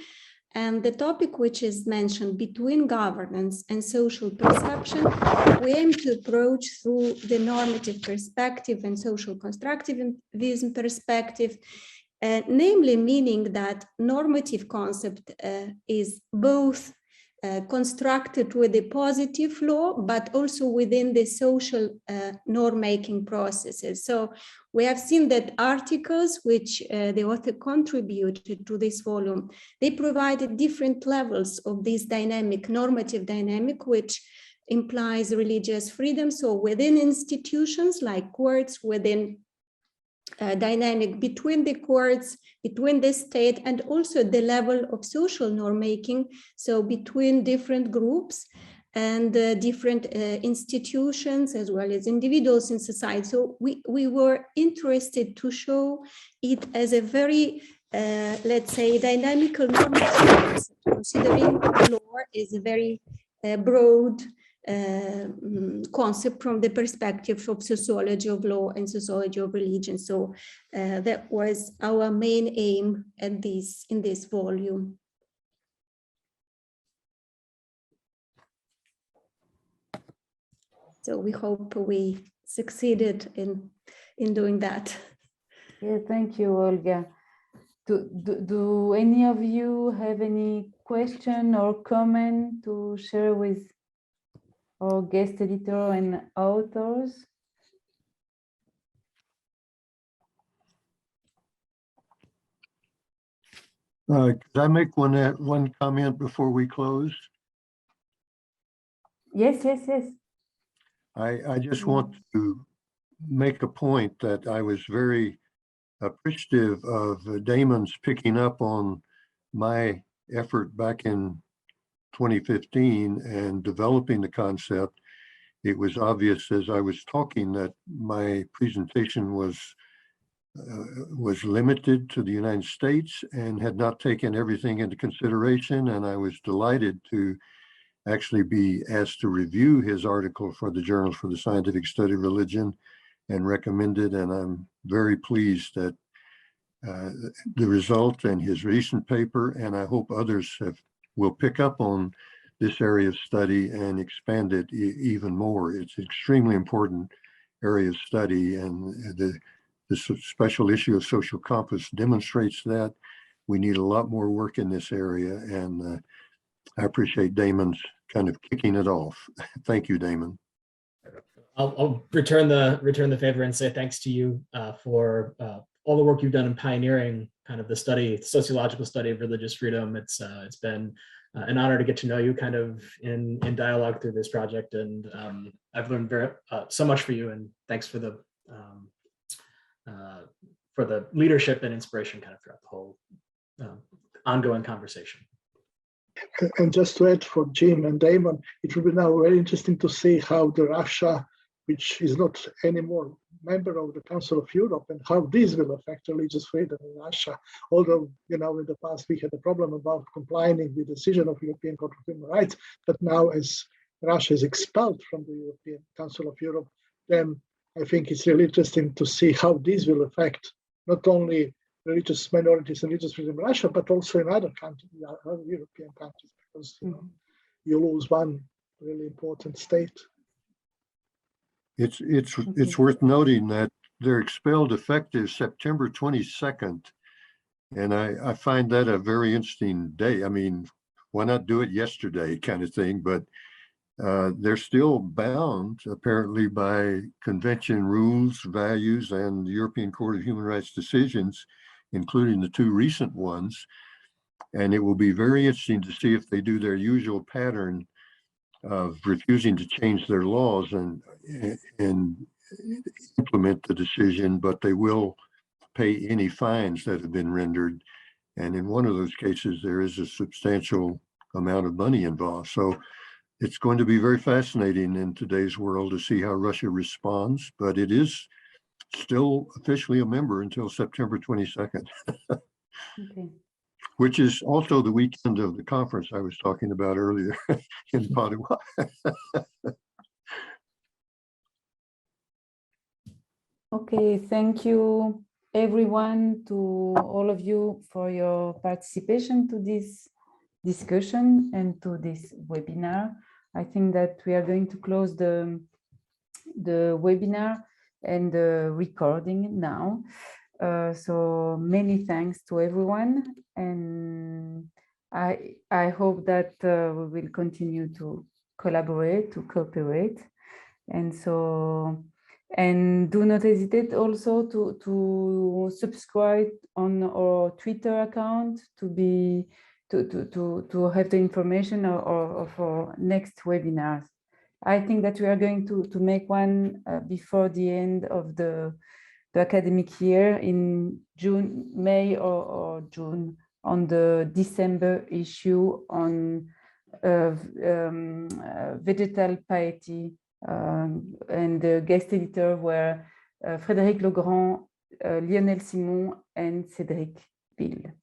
And the topic which is mentioned, between governance and social perception, we aim to approach through the normative perspective and social constructivism perspective, namely meaning that normative concept is both constructed with the positive law, but also within the social norm-making processes. So we have seen that articles which the author contributed to this volume, they provided different levels of this dynamic, normative dynamic, which implies religious freedom. So within institutions like courts, within dynamic between the courts, between the state, and also the level of social norm making, so between different groups and different institutions as well as individuals in society. So we were interested to show it as a very, let's say, dynamical normative, considering law is a very broad concept from the perspective of sociology of law and sociology of religion. So that was our main aim at in this volume. So we hope we succeeded in doing that. Yeah, thank you, Olga. Do any of you have any question or comment to share with our guest editor and authors? Could I make one comment before we close? Yes. I just want to make a point that I was very appreciative of Damon's picking up on my effort back in 2015 and developing the concept. It was obvious as I was talking that my presentation was limited to the United States and had not taken everything into consideration. And I was delighted to actually be asked to review his article for the Journal for the Scientific Study of Religion and recommended. And I'm very pleased that the result and his recent paper, and I hope others will pick up on this area of study and expand it even more. It's an extremely important area of study, and the special issue of Social Compass demonstrates that. We need a lot more work in this area, and I appreciate Damon's kind of kicking it off. Thank you, Damon. I'll return the favor and say thanks to you for all the work you've done in pioneering kind of the sociological study of religious freedom. It's been an honor to get to know you kind of in dialogue through this project, and I've learned so much for you, and thanks for the for the leadership and inspiration kind of throughout the whole ongoing conversation. And just to add for Jim and Damon, it will be now very interesting to see how the Russia, which is not anymore member of the Council of Europe, and how this will affect religious freedom in Russia. Although, in the past we had a problem about complying with the decision of European Court of Human Rights, but now as Russia is expelled from the European Council of Europe, then I think it's really interesting to see how this will affect not only religious minorities and religious freedom in Russia, but also in other countries, other European countries, because you lose one really important state. It's worth noting that they're expelled effective September 22nd. And I find that a very interesting day. I mean, why not do it yesterday kind of thing, but they're still bound apparently by convention rules, values, and the European Court of Human Rights decisions, including the two recent ones. And it will be very interesting to see if they do their usual pattern of refusing to change their laws and implement the decision, but they will pay any fines that have been rendered. And in one of those cases, there is a substantial amount of money involved. So it's going to be very fascinating in today's world to see how Russia responds, but it is still officially a member until September 22nd. Okay. Which is also the weekend of the conference I was talking about earlier in Padua. Okay, thank you everyone, to all of you for your participation to this discussion and to this webinar. I think that we are going to close the webinar and the recording now. So many thanks to everyone, and I hope that we will continue to collaborate, to cooperate, and so, and do not hesitate also to subscribe on our Twitter account to have the information of our next webinars. I think that we are going to make one before the end of the academic year in June, May or June, on the December issue on vegetal piety, and the guest editor were Frédéric Legrand, Lionel Simon, and Cédric Pille.